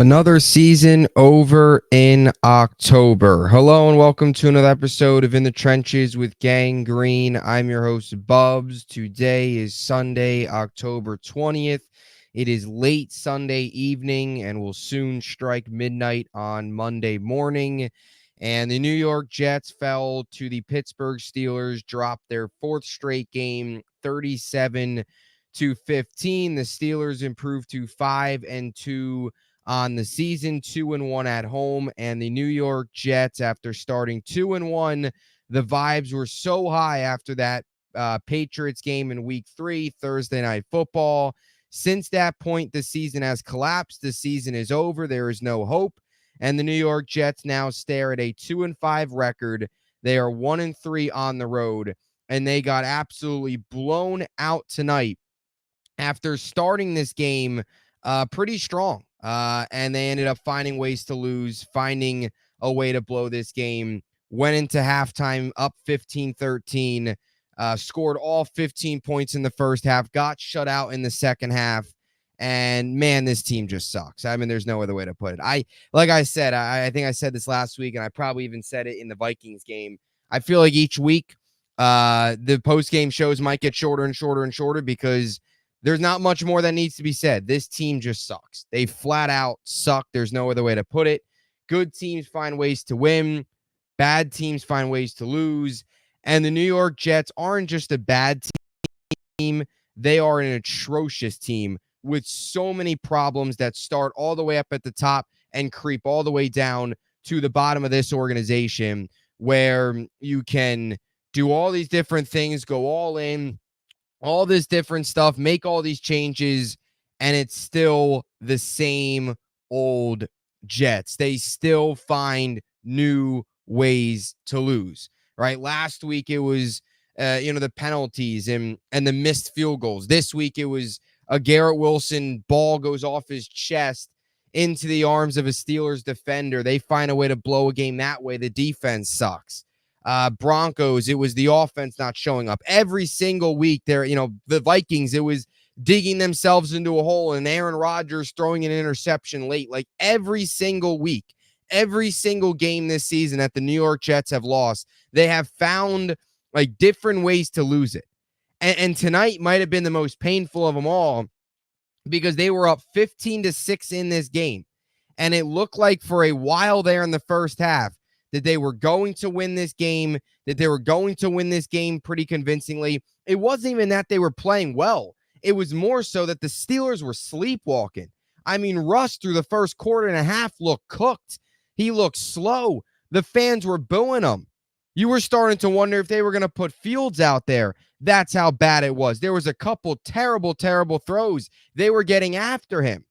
Another season over in October. Hello and welcome to another episode of In the Trenches with Gang Green. I'm your host, Bubbs. Today is Sunday, October 20th. It is late Sunday evening and will soon strike midnight on Monday morning. And the New York Jets fell to the Pittsburgh Steelers, dropped their fourth straight game, 37-15. The Steelers improved to 5-2 on the season, 2-1 at home, and the New York Jets, after starting 2-1, the vibes were so high after that Patriots game in week 3, Thursday Night Football. Since that point, the season has collapsed. The season is over. There is no hope, and the New York Jets now stare at a 2-5 record. They are 1-3 on the road, and they got absolutely blown out tonight after starting this game pretty strong. And they ended up finding ways to lose, finding a way to blow this game. Went into halftime up 15-13, scored all 15 points in the first half, got shut out in the second half. And man, this team just sucks. I mean, there's no other way to put it. I think I said this last week, and I probably even said it in the Vikings game. I feel like each week, the post-game shows might get shorter and shorter and shorter because there's not much more that needs to be said. This team just sucks. They flat out suck. There's no other way to put it. Good teams find ways to win. Bad teams find ways to lose. And the New York Jets aren't just a bad team. They are an atrocious team with so many problems that start all the way up at the top and creep all the way down to the bottom of this organization, where you can do all these different things, go all in, all this different stuff, make all these changes, and it's still the same old Jets. They still find new ways to lose, right? Last week it was the penalties and the missed field goals. This week it was a Garrett Wilson ball goes off his chest into the arms of a Steelers defender. They find a way to blow a game that way. The defense sucks. Broncos, it was the offense not showing up. Every single week there, the Vikings, it was digging themselves into a hole and Aaron Rodgers throwing an interception late. Like every single week, every single game this season that the New York Jets have lost, they have found like different ways to lose it. And tonight might have been the most painful of them all because they were up 15-6 in this game. And it looked like for a while there in the first half that they were going to win this game, pretty convincingly. It wasn't even that they were playing well. It was more so that the Steelers were sleepwalking. I mean, Russ through the first quarter and a half looked cooked. He looked slow. The fans were booing him. You were starting to wonder if they were going to put Fields out there. That's how bad it was. There was a couple terrible, terrible throws. They were getting after him.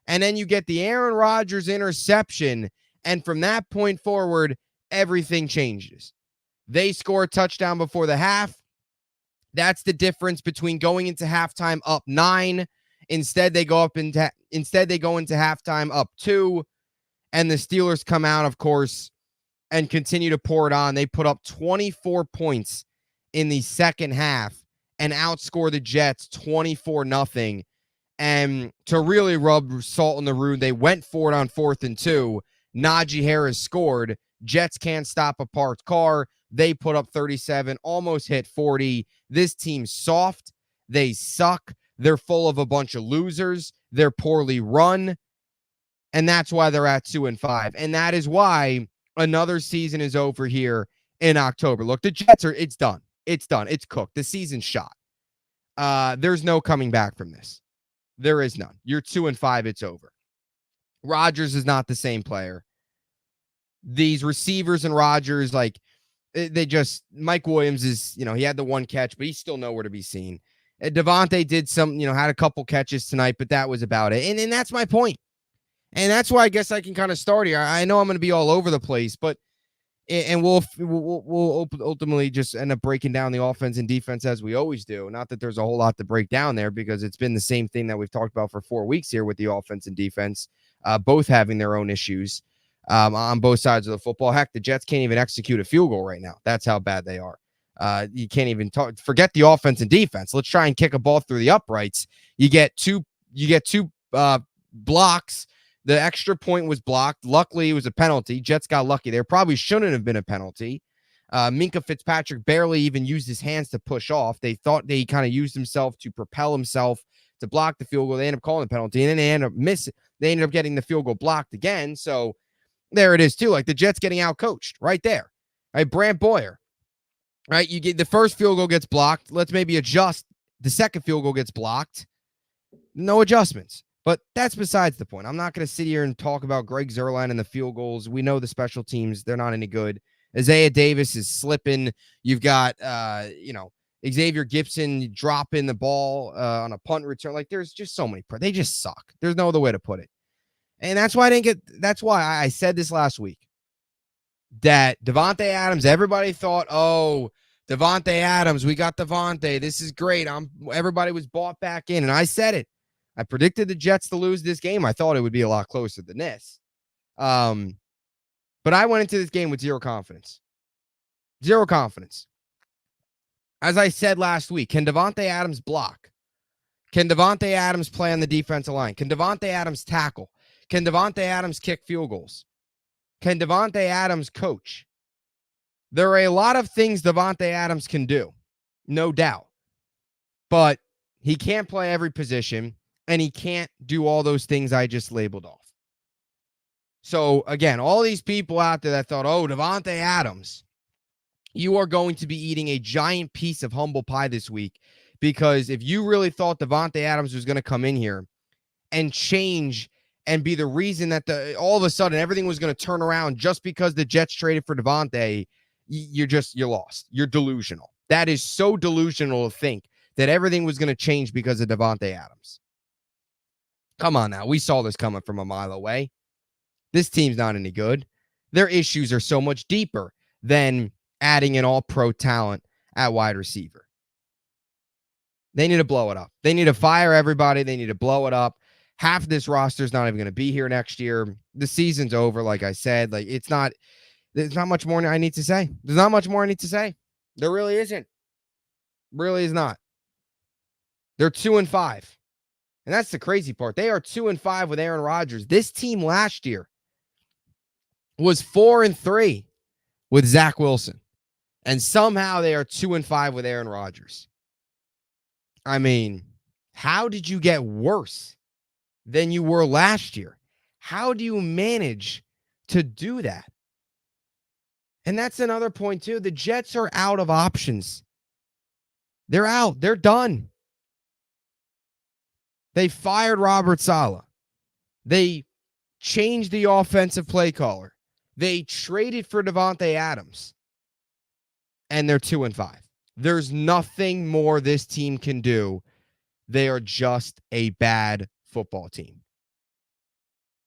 And then you get the Aaron Rodgers interception, and from that point forward, everything changes. They score a touchdown before the half. That's the difference between going into halftime up 9. Instead, they go into halftime up 2. And the Steelers come out, of course, and continue to pour it on. They put up 24 points in the second half and outscore the Jets 24-0. And to really rub salt in the wound, they went for it on 4th and 2. Najee Harris scored. Jets can't stop a parked car. They put up 37, almost hit 40. This team's soft. They suck. They're full of a bunch of losers. They're poorly run. And that's why they're at 2-5. And that is why another season is over here in October. Look, the Jets it's done. It's done. It's cooked. The season's shot. There's no coming back from this. There is none. You're 2-5. It's over. Rodgers is not the same player. These receivers and Rodgers, Mike Williams is, he had the one catch, but he's still nowhere to be seen. Devontae did had a couple catches tonight, but that was about it. And that's my point. And that's why I guess I can kind of start here. I know I'm going to be all over the place, but we'll ultimately just end up breaking down the offense and defense as we always do. Not that there's a whole lot to break down there because it's been the same thing that we've talked about for 4 weeks here with the offense and defense, both having their own issues on both sides of the football. Heck, the Jets can't even execute a field goal right now. That's how bad they are. You can't even forget the offense and defense. Let's try and kick a ball through the uprights. You get two blocks. The extra point was blocked. Luckily, it was a penalty. Jets got lucky. There probably shouldn't have been a penalty. Minka Fitzpatrick barely even used his hands to push off. They thought they kind of used himself to propel himself to block the field goal. They ended up calling the penalty, and then they ended up getting the field goal blocked again. So there it is, too. Like the Jets getting out-coached right there. Right, Brant Boyer. Right, you get the first field goal gets blocked. Let's maybe adjust. The second field goal gets blocked. No adjustments. But that's besides the point. I'm not going to sit here and talk about Greg Zuerlein and the field goals. We know the special teams, they're not any good. Isaiah Davis is slipping. You've got, Xavier Gibson dropping the ball on a punt return. Like, there's just so many. They just suck. There's no other way to put it. And that's why I said this last week. That Davante Adams, everybody thought, oh, Davante Adams, we got Davante. This is great. Everybody was bought back in. And I said it. I predicted the Jets to lose this game. I thought it would be a lot closer than this. But I went into this game with zero confidence. Zero confidence. As I said last week, can Davante Adams block? Can Davante Adams play on the defensive line? Can Davante Adams tackle? Can Davante Adams kick field goals? Can Davante Adams coach? There are a lot of things Davante Adams can do, no doubt. But he can't play every position, and he can't do all those things I just labeled off. So, again, all these people out there that thought, oh, Davante Adams, you are going to be eating a giant piece of humble pie this week, because if you really thought Davante Adams was going to come in here and change and be the reason that all of a sudden everything was going to turn around just because the Jets traded for Davante, you're lost. You're delusional. That is so delusional to think that everything was going to change because of Davante Adams. Come on now. We saw this coming from a mile away. This team's not any good. Their issues are so much deeper than adding an all-pro talent at wide receiver. They need to blow it up. They need to fire everybody. They need to blow it up. Half of this roster is not even going to be here next year. The season's over, like I said. Like there's not much more I need to say. There's not much more I need to say. There really isn't. Really is not. They're 2-5. And that's the crazy part. They are 2-5 with Aaron Rodgers. This team last year was 4-3 with Zach Wilson. And somehow they are 2-5 with Aaron Rodgers. I mean, how did you get worse than you were last year? How do you manage to do that? And that's another point, too. The Jets are out of options. They're out. They're done. They fired Robert Saleh. They changed the offensive play caller. They traded for Davante Adams. And they're 2-5. There's nothing more this team can do. They are just a bad football team.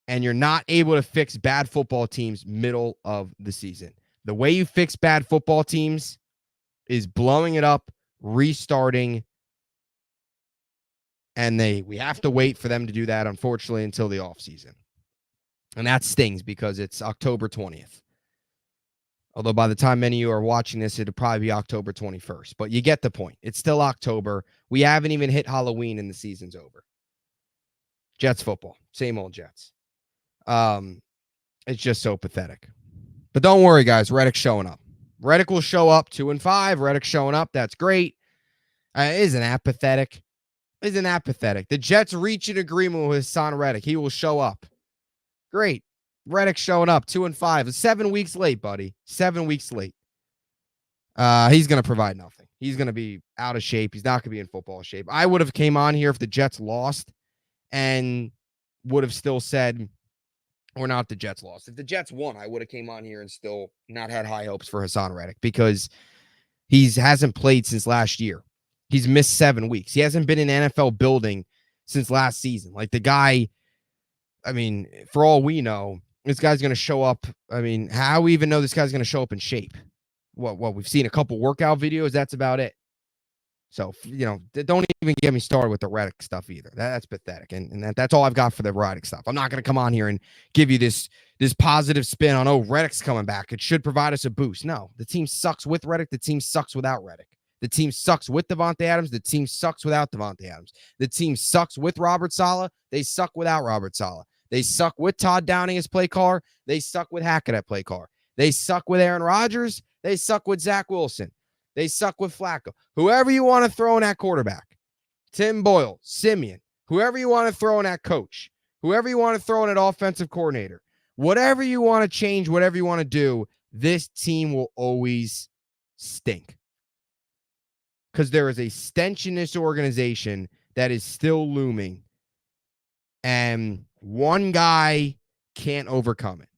And you're not able to fix bad football teams middle of the season. The way you fix bad football teams is blowing it up, restarting, and we have to wait for them to do that, unfortunately, until the offseason. And that stings because it's October 20th. Although by the time many of you are watching this, it'll probably be October 21st. But you get the point. It's still October. We haven't even hit Halloween and the season's over. Jets football. Same old Jets. It's just so pathetic. But don't worry, guys. Reddick's showing up. Reddick will show up 2-5. Reddick's showing up. That's great. Isn't that pathetic? Isn't that pathetic? The Jets reach an agreement with Hassan Reddick. He will show up. Great. Reddick showing up 2-5. 7 weeks late, buddy. 7 weeks late. He's going to provide nothing. He's going to be out of shape. He's not going to be in football shape. I would have came on here if the Jets lost and would have still said, or not the Jets lost. If the Jets won, I would have came on here and still not had high hopes for Hassan Reddick because he hasn't played since last year. He's missed 7 weeks. He hasn't been in NFL building since last season. Like the guy, I mean, for all we know, this guy's going to show up. I mean, how we even know this guy's going to show up in shape? What we've seen a couple workout videos. That's about it. So, don't even get me started with the Reddick stuff either. That's pathetic. And that's all I've got for the Reddick stuff. I'm not going to come on here and give you this positive spin on, Reddick's coming back. It should provide us a boost. No, the team sucks with Reddick. The team sucks without Reddick. The team sucks with Davante Adams. The team sucks without Davante Adams. The team sucks with Robert Saleh. They suck without Robert Saleh. They suck with Todd Downing as play caller. They suck with Hackett at play caller. They suck with Aaron Rodgers. They suck with Zach Wilson. They suck with Flacco. Whoever you want to throw in at quarterback, Tim Boyle, Simeon, whoever you want to throw in at coach, whoever you want to throw in at offensive coordinator, whatever you want to change, whatever you want to do, this team will always stink. Because there is a stench in this organization that is still looming. And one guy can't overcome it.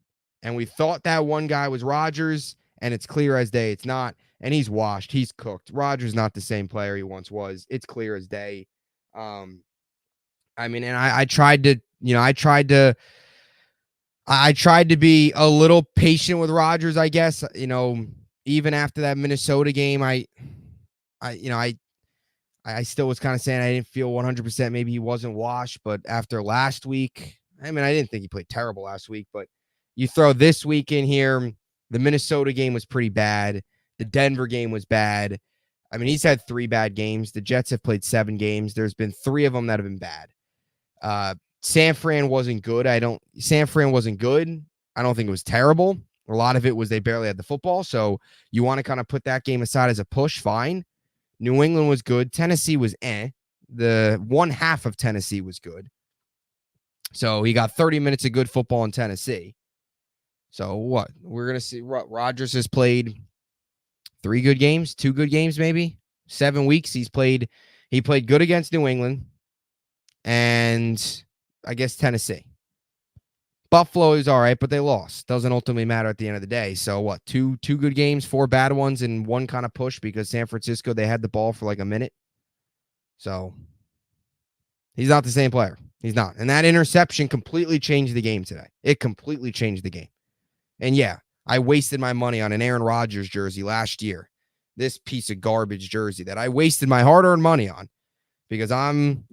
And we thought that one guy was Rodgers, and it's clear as day it's not. And he's washed. He's cooked. Rodgers not the same player he once was. It's clear as day. I mean, and I tried to be a little patient with Rodgers, I guess. Even after that Minnesota game, I still was kind of saying I didn't feel 100% maybe he wasn't washed, but after last week, I mean, I didn't think he played terrible last week, but you throw this week in here, the Minnesota game was pretty bad. The Denver game was bad. I mean, he's had 3 bad games. The Jets have played 7 games. There's been 3 of them that have been bad. San Fran wasn't good. I don't think it was terrible. A lot of it was they barely had the football. So you want to kind of put that game aside as a push. Fine. New England was good. Tennessee was The one half of Tennessee was good. So he got 30 minutes of good football in Tennessee. So what? We're going to see Rodgers has played 3 good games, 2 good games, maybe 7 weeks. He played good against New England and I guess Tennessee. Buffalo is all right, but they lost. Doesn't ultimately matter at the end of the day. So what? 2 good games, 4 bad ones, and 1 kind of push because San Francisco, they had the ball for like a minute. So he's not the same player. He's not. And that interception completely changed the game today. It completely changed the game. And yeah, I wasted my money on an Aaron Rodgers jersey last year. This piece of garbage jersey that I wasted my hard-earned money on because I'm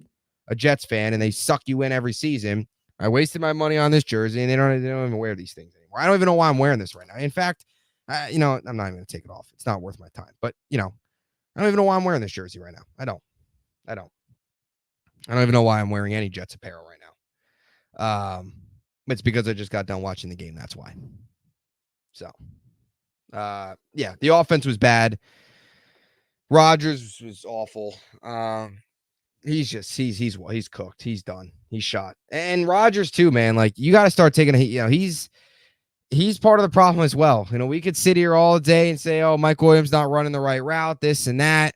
a Jets fan and they suck you in every season. I wasted my money on this jersey and they don't even wear these things anymore. I don't even know why I'm wearing this right now. In fact, I'm not even going to take it off. It's not worth my time. But, I don't even know why I'm wearing this jersey right now. I don't even know why I'm wearing any Jets apparel right now. It's because I just got done watching the game. That's why. So, yeah, the offense was bad. Rodgers was awful. He's cooked. He's done. He's shot. And Rodgers too, man. Like you got to start taking he's part of the problem as well. We could sit here all day and say, oh, Mike Williams not running the right route, this and that.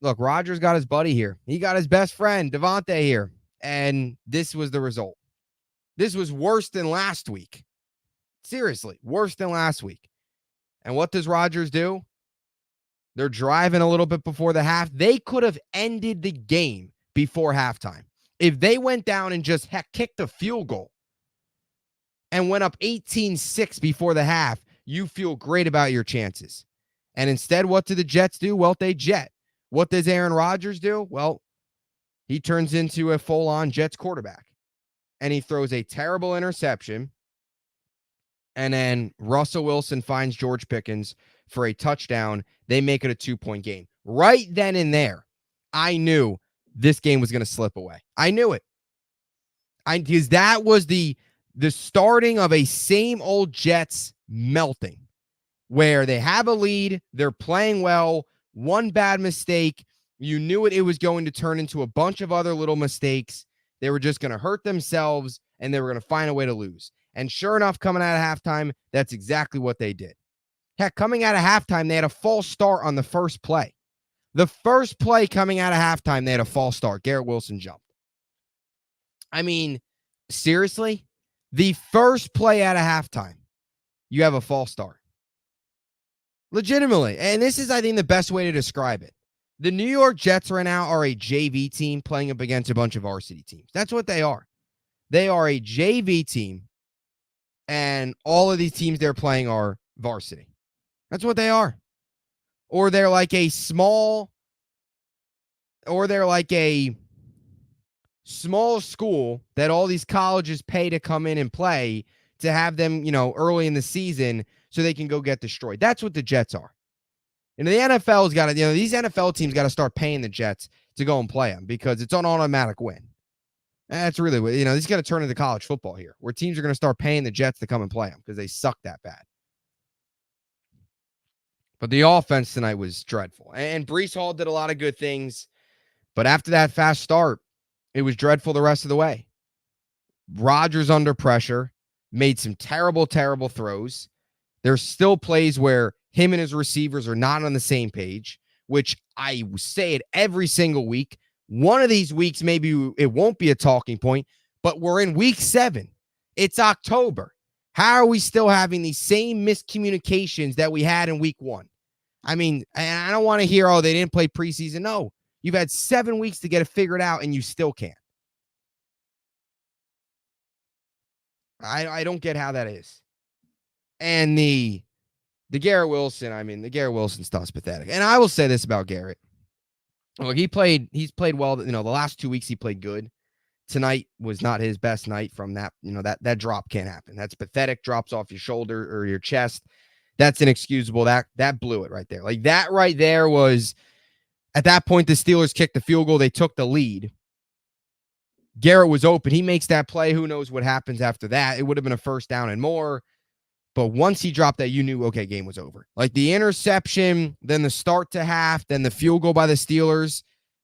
Look, Rodgers got his buddy here. He got his best friend, Devontae, here. And this was the result. This was worse than last week. Seriously, worse than last week. And what does Rodgers do? They're driving a little bit before the half. They could have ended the game before halftime. If they went down and just kicked a field goal and went up 18-6 before the half, you feel great about your chances. And instead, what do the Jets do? Well, they jet. What does Aaron Rodgers do? Well, he turns into a full-on Jets quarterback. And he throws a terrible interception. And then Russell Wilson finds George Pickens for a touchdown. They make it a 2-point game. Right then and there, I knew this game was going to slip away. I knew it. Because that was the starting of a same old Jets melting where they have a lead, they're playing well, one bad mistake, you knew it was going to turn into a bunch of other little mistakes. They were just going to hurt themselves, and they were going to find a way to lose. And sure enough, coming out of halftime, that's exactly what they did. Heck, coming out of halftime, they had a false start on the first play. The first play coming out of halftime, they had a false start. Garrett Wilson jumped. I mean, seriously? The first play out of halftime, you have a false start. Legitimately. And this is, I think, the best way to describe it. The New York Jets right now are a JV team playing up against a bunch of varsity teams. That's what they are. They are a JV team, and all of these teams they're playing are varsity. That's what they are. Or they're like a small school that all these colleges pay to come in and play to have them, early in the season so they can go get destroyed. That's what the Jets are. And the NFL's got to, these NFL teams got to start paying the Jets to go and play them because it's an automatic win. That's really what, this is going to turn into college football here, where teams are going to start paying the Jets to come and play them because they suck that bad. But the offense tonight was dreadful. And Breece Hall did a lot of good things. But after that fast start, it was dreadful the rest of the way. Rodgers under pressure, made some terrible, terrible throws. There's still plays where him and his receivers are not on the same page, which I say it every single week. One of these weeks, maybe it won't be a talking point, but we're in week 7. It's October. How are we still having these same miscommunications that we had in week 1? I mean, and I don't want to hear, oh, they didn't play preseason. No, you've had 7 weeks to get it figured out, and you still can't. I don't get how that is. And the Garrett Wilson, the Garrett Wilson stuff's pathetic. And I will say this about Garrett. Look, he's played well. The last 2 weeks he played good. Tonight was not his best night from that. That drop can't happen. That's pathetic. Drops off your shoulder or your chest. That's inexcusable. That blew it right there. Like that right there was, at that point, the Steelers kicked the field goal. They took the lead. Garrett was open. He makes that play. Who knows what happens after that? It would have been a first down and more. But once he dropped that, you knew, okay, game was over. Like the interception, then the start to half, then the field goal by the Steelers,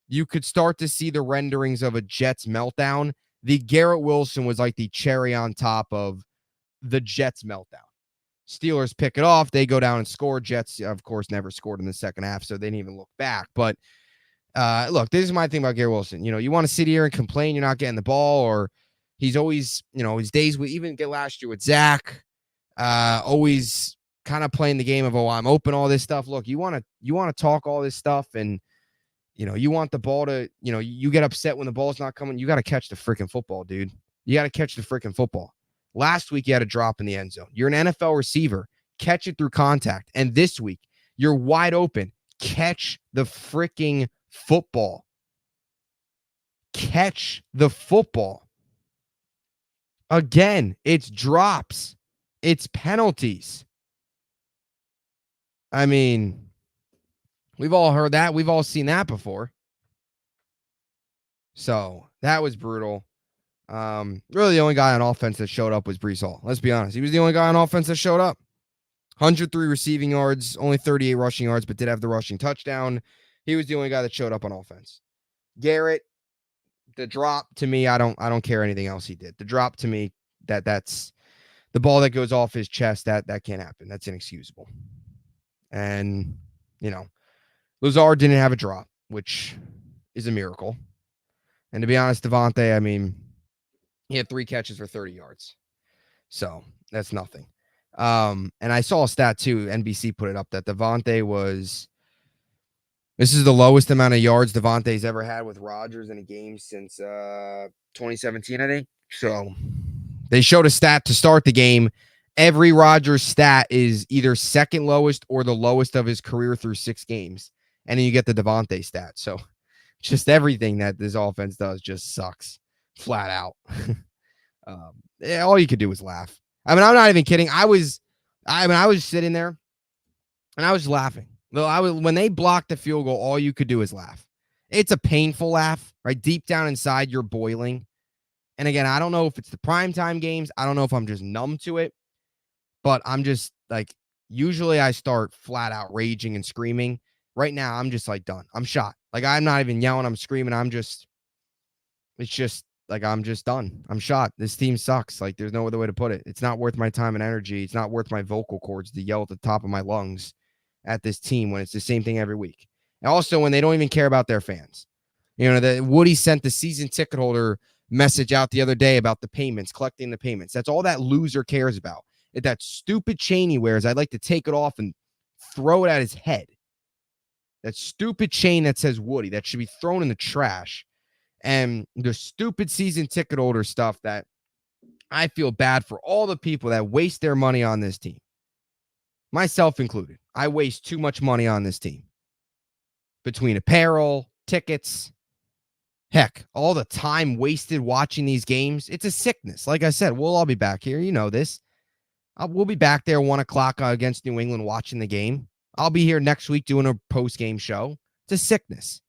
you could start to see the renderings of a Jets meltdown. The Garrett Wilson was like the cherry on top of the Jets meltdown. Steelers pick it off. They go down and score. Jets, of course, never scored in the second half, so they didn't even look back. But look, this is my thing about Garrett Wilson. You want to sit here and complain you're not getting the ball, or he's always, his days with, even get last year with Zach, always kind of playing the game of, oh, I'm open, all this stuff. Look, you want to talk all this stuff, and you want the ball to, you get upset when the ball's not coming. You got to catch the freaking football, dude. You got to catch the freaking football. Last week, you had a drop in the end zone. You're an NFL receiver. Catch it through contact. And this week, you're wide open. Catch the freaking football. Catch the football. Again, it's drops. It's penalties. I mean, we've all heard that. We've all seen that before. So that was brutal. Really the only guy on offense that showed up was Breece Hall. Let's be honest. He was the only guy on offense that showed up. 103 receiving yards, only 38 rushing yards, but did have the rushing touchdown. He was the only guy that showed up on offense. Garrett, the drop to me, I don't care anything else he did. The drop to me, that's the ball that goes off his chest, that can't happen. That's inexcusable. And, Lazard didn't have a drop, which is a miracle. And to be honest, Devontae, he had 3 catches for 30 yards. So that's nothing. And I saw a stat too. NBC put it up that this is the lowest amount of yards Devontae's ever had with Rodgers in a game since 2017, I think. So they showed a stat to start the game. Every Rodgers stat is either second lowest or the lowest of his career through 6 games. And then you get the Devontae stat. So just everything that this offense does just sucks flat out. All you could do was laugh. I'm not even kidding. I was sitting there and I was laughing. When they blocked the field goal, all you could do is laugh. It's a painful laugh, right? Deep down inside, you're boiling. And again, I don't know if it's the primetime games. I don't know if I'm just numb to it, but I'm just like, usually I start flat out raging and screaming. Right now, I'm just like done. I'm shot. Like I'm not even yelling. I'm screaming. It's just like, I'm just done. I'm shot. This team sucks. Like there's no other way to put it. It's not worth my time and energy. It's not worth my vocal cords to yell at the top of my lungs at this team when it's the same thing every week. And also when they don't even care about their fans. Woody sent the season ticket holder message out the other day about the payments, collecting the payments. That's all that loser cares about. If that stupid chain he wears, I'd like to take it off and throw it at his head. That stupid chain that says Woody, that should be thrown in the trash. And the stupid season ticket holder stuff that I feel bad for all the people that waste their money on this team. Myself included. I waste too much money on this team. Between apparel, tickets, heck, all the time wasted watching these games. It's a sickness. Like I said, we'll all be back here. You know this. We'll be back there 1 o'clock against New England watching the game. I'll be here next week doing a post-game show. It's a sickness.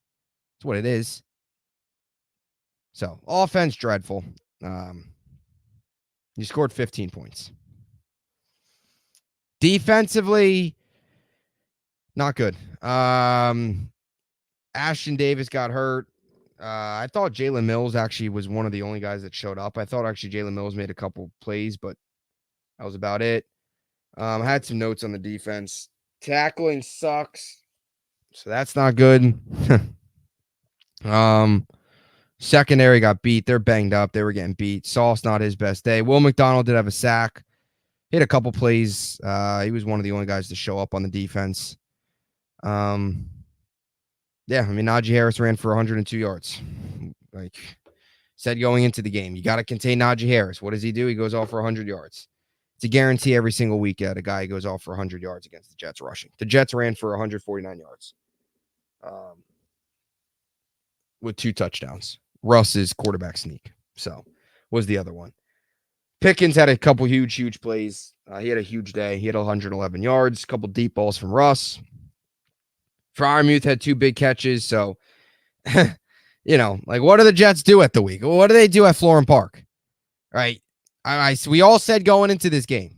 That's what it is. So offense, dreadful. You scored 15 points. Defensively, not good. Ashton Davis got hurt. I thought Jalen Mills actually was one of the only guys that showed up. I thought actually Jalen Mills made a couple plays, but that was about it. I had some notes on the defense. Tackling sucks, so that's not good. Secondary got beat. They're banged up. They were getting beat. Sauce not his best day. Will McDonald did have a sack. He had a couple plays. He was one of the only guys to show up on the defense. Yeah, I mean, Najee Harris ran for 102 yards. Like said going into the game, you got to contain Najee Harris. What does he do? He goes off for 100 yards. It's a guarantee every single week that a guy goes off for 100 yards against the Jets rushing. The Jets ran for 149 yards with 2 touchdowns. Russ's quarterback sneak. So was the other one. Pickens had a couple huge plays. He had a huge day. He had 111 yards, a couple deep balls from Russ. Freiermuth had 2 big catches. So, like what do the Jets do at the week? What do they do at Florham Park? Right? We all said going into this game,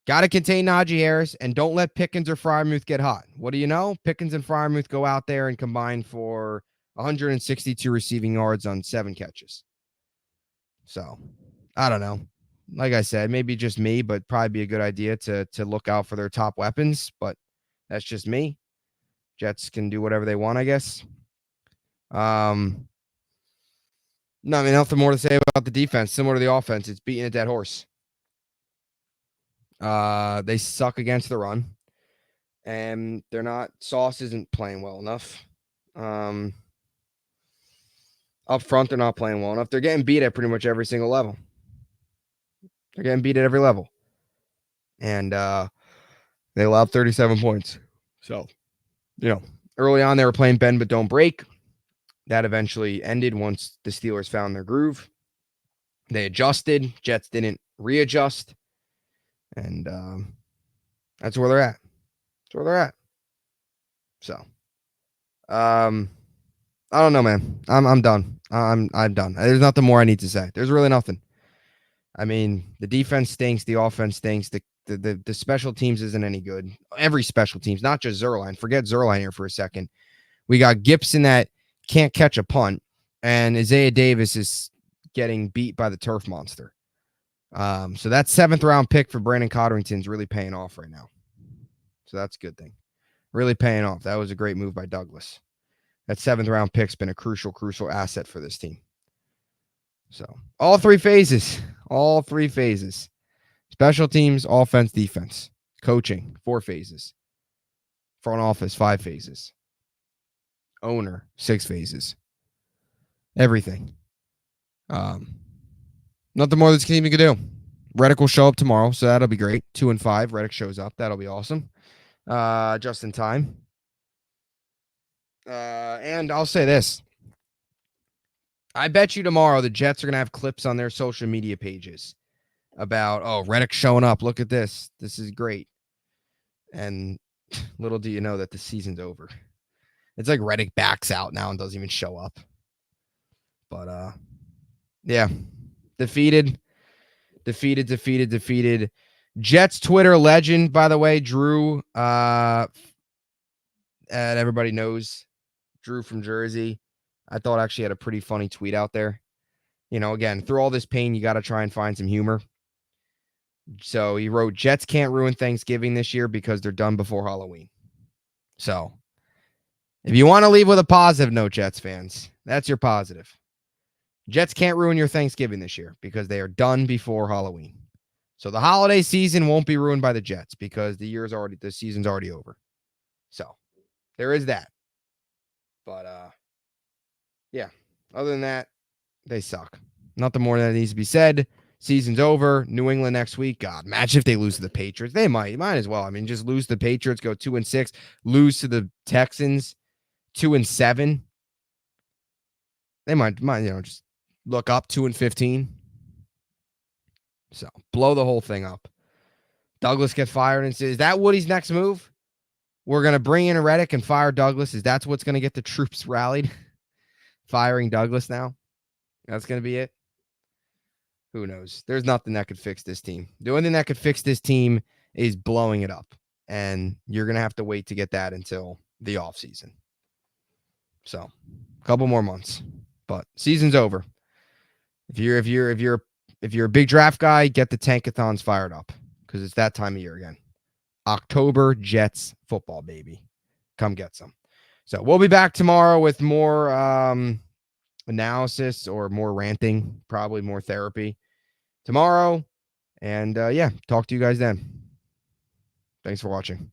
got to contain Najee Harris and don't let Pickens or Freiermuth get hot. What do you know? Pickens and Freiermuth go out there and combine for 162 receiving yards on 7 catches. So, I don't know. Like I said, maybe just me, but probably be a good idea to look out for their top weapons, but that's just me. Jets can do whatever they want, I guess. No, I mean, nothing more to say about the defense. Similar to the offense, it's beating a dead horse. They suck against the run, and Sauce isn't playing well enough. Up front, they're not playing well enough. They're getting beat at pretty much every single level. They're getting beat at every level. And they allowed 37 points. So, early on they were playing bend but don't break. That eventually ended once the Steelers found their groove. They adjusted. Jets didn't readjust. And that's where they're at. That's where they're at. So, I don't know, man. I'm done. I'm done. There's nothing more I need to say. There's really nothing. I mean, the defense stinks. The offense stinks. The special teams isn't any good. Every special teams, not just Zerline. Forget Zerline here for a second. We got Gibson that can't catch a punt, and Isaiah Davis is getting beat by the turf monster. So that 7th round pick for Brandon Codrington is really paying off right now. So that's a good thing. Really paying off. That was a great move by Douglas. That 7th round pick's been a crucial asset for this team. So all 3 phases. Special teams, offense, defense, coaching, 4 phases. Front office, 5 phases. Owner, 6 phases. Everything. Nothing more this team can do. Reddick will show up tomorrow, so that'll be great. 2-5. Reddick shows up. That'll be awesome. Just in time. And I'll say this. I bet you tomorrow the Jets are going to have clips on their social media pages about, Reddick showing up. Look at this. This is great. And little do you know that the season's over. It's like Reddick backs out now and doesn't even show up. But, yeah. Defeated. Jets Twitter legend, by the way, Drew. And everybody knows Drew from Jersey. I thought actually had a pretty funny tweet out there. Again, through all this pain, you got to try and find some humor. So he wrote, Jets can't ruin Thanksgiving this year because they're done before Halloween. So if you want to leave with a positive note, Jets fans, that's your positive. Jets can't ruin your Thanksgiving this year because they are done before Halloween. So the holiday season won't be ruined by the Jets because the season's already over. So there is that. But yeah, other than that, they suck. Nothing more that needs to be said. Season's over. New England next week. God, imagine if they lose to the Patriots. They might as well. I mean, just lose to the Patriots, go 2-6, lose to the Texans, 2-7. They might, just look up 2-15. So blow the whole thing up. Douglas gets fired and says, is that Woody's next move? We're going to bring in Reddick and fire Douglas. That's what's going to get the troops rallied? Firing Douglas now? That's going to be it. Who knows? There's nothing that could fix this team. The only thing that could fix this team is blowing it up. And you're going to have to wait to get that until the offseason. So, a couple more months. But season's over. If you're a big draft guy, get the tankathons fired up because it's that time of year again. October Jets football, baby. Come get some. So we'll be back tomorrow with more analysis or more ranting, probably more therapy tomorrow. And talk to you guys then. Thanks for watching.